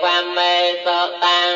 វមេសុតាំង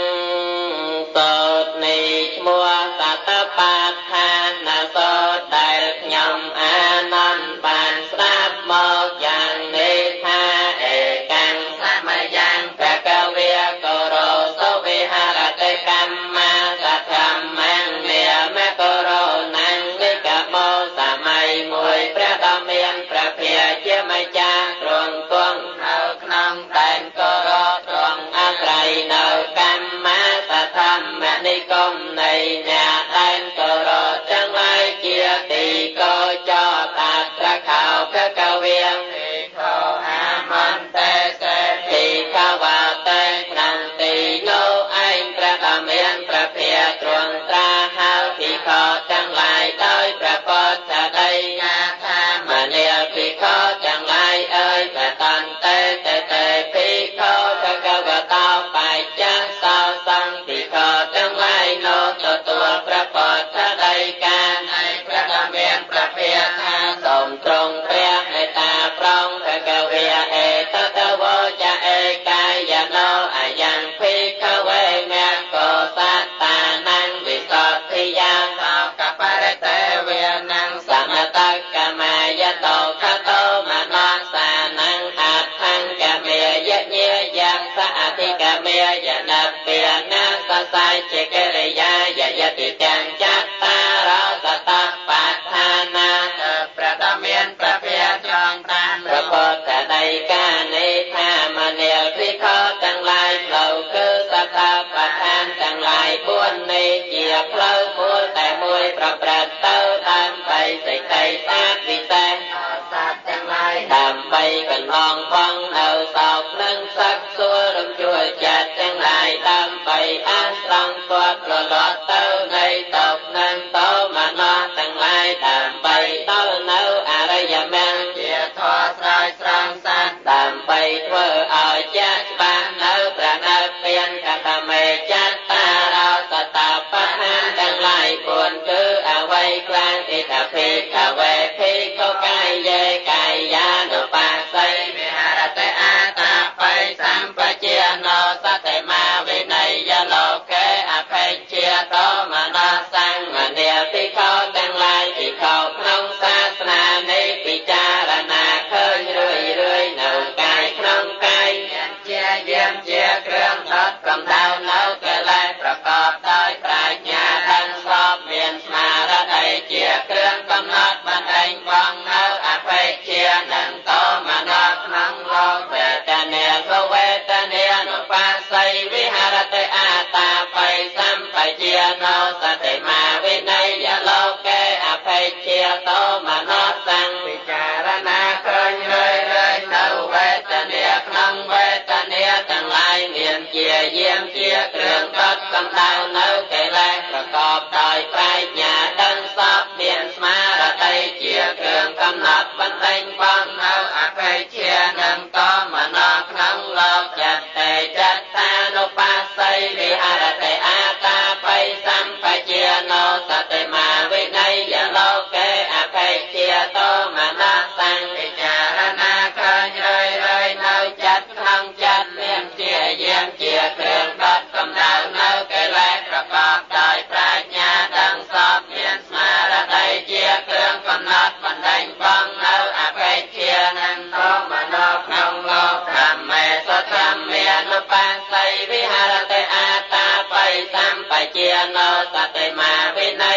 សូត្រនេះឈ្មោះសតបាឋានសូត្រដែលខ្ញុំអានន្តបានស្ដាប់មកយ៉ាងនេះថាអេកាំងសមយ៉ាងភគវាគោរោសុវិហារតិកម្មាសធម្មងនាមកោរោណាំងនិកមោសម័យមួយព្រះដ៏មានព្រះភិយាជាម្ចាស់ទ្រង់គង់នៅក្នុងដែនគោរោទ្រង់អាស្រ័យនៅកម្មាសធម្មនិគមនៃអ្នកដែនគោរោទាំងឡាយជាទីកោចោតអត្រខោភគវាភិក្ខុអាមន្តេសេភិក្ខវតេក្នុងទីនោះឯងព្រះដ៏មានព្រះភិយាទ្រង់ត្រាស់ហៅភិក្ខុទាំងឡាយដោយព្រះពុទ្ធដីញាថាមនាលភិក្ខុទាំងឡាយអើយព្រះតន្តេតេតេភិក្ខុភគវតោបច្ចៈសោសង្ឃភិក្ខុទាំងឡាយនោះទទួលព្រះពុទ្ធដីកានៃព្រះដ៏មានព្រះភិយាថាសូមទ្រង់ព្រះមេត្តាប្រងភគវាអេតតវោចៈអេកាយណោអយ៉ាងភិក្ខវេមគ្គសត្តាนังវិសទ្ធិយាសោកបរិតេវានੰសមតកមយតោខតោមនោសាนังអថង្គមេយញាយ៉ាងសអធិកមេយនពាណាសសៃជាកិរិយាយយតិទាំងចត្តារោសតបដ្ឋានាព្រះដ៏មានព្រះភិយាទ្រង់តានព្រះពុទ្ធដីកានេះថាមនាលភិក្ខុទាំងឡាយផ្លូវគឺសតបដ្ឋានទាំងឡាយ4នេះជាផ្លូវមូលតែមួយប្រព្រឹត្តទៅដើម្បីសេចក្តីស្អាតវិសេសសត្វទាំងឡាយដើម្បីកន្លងបងនៅសោកនិងសឹកសួររំជួលចិត្តទាំងឡាយដើម្បីអាស្រង់គាត់ប្រឡត់ទៅនៃតបនិងតមនោទាំងឡាយដើម្បីដល់នៅអរិយមគ្គជាធម៌ស្រោចស្រង់សត្វដើម្បីធ្វើឲ្យជាក់ច្បាស់នៅព្រះនិព្វានកតមេចត្តារោសតបដ្ឋានទាំងឡាយ4គឺអវ័យខ្លាំងឥតភិក្ខវេភិក្ខុកាយេកាយានុបស្សីវិហារតេអតាបិសម្បជាណោសតិមាវិន័យលោកេអភេជាតមនោសង្ឃមនាលភិក្ខុទាំងឡាយភិក្ខុក្នុងសាសនានេះពិចារណាឃើញរឿយនៅកាយក្នុងកាយមានជាយាមជាគ្រឿងដុតកំដៅនៅកិលេសប្រកបដោយប្រាជ្ញាដឹងសពមានស្មារតីជាគ្រឿងកំណត់បណ្ដេញបងនៅអភេជានិងតមនោក្នុងលោកវេទនាសុវេទនានុបស្សីវិហារតេអតាបិសម្បជាណោសតិមាវិន័យលោកេអភេជាតមនោសង្ឃពិចារណាឃើញរឿយនៅវេទនាក្នុងវេទនាទាំងឡាយមានជាយាមជាគ្រឿងដុតកំដៅនៅកិលេសប្រកបដោយប្រាជ្ញាដឹងសពមានស្មារតីជាគ្រឿងកំណត់បណ្ដេញបងនៅអភេជានិងតមនោក្នុងលោកចិត្តទេចត្តានុបស្សីវិហារតេអតាបិសម្បជាណោសតិមាវិន័យលោកេអភេជាតមនោសង្ឃពិចារណាឃើញរឿយនៅចិត្តក្នុងចិត្តមានជាយាមជាគ្រឿងដុតកំដៅនៅកិលេសប្រកបដោយប្រាជ្ញាដឹងសពមានស្មារតីជាគ្រឿងកំណត់បណ្ដេញបងនៅអភេជានិងតមនោក្នុងលោកធម្មេសុធម្មានុបស្សីវិហារតេអតាបិសម្បជាណោសតិមាវិន័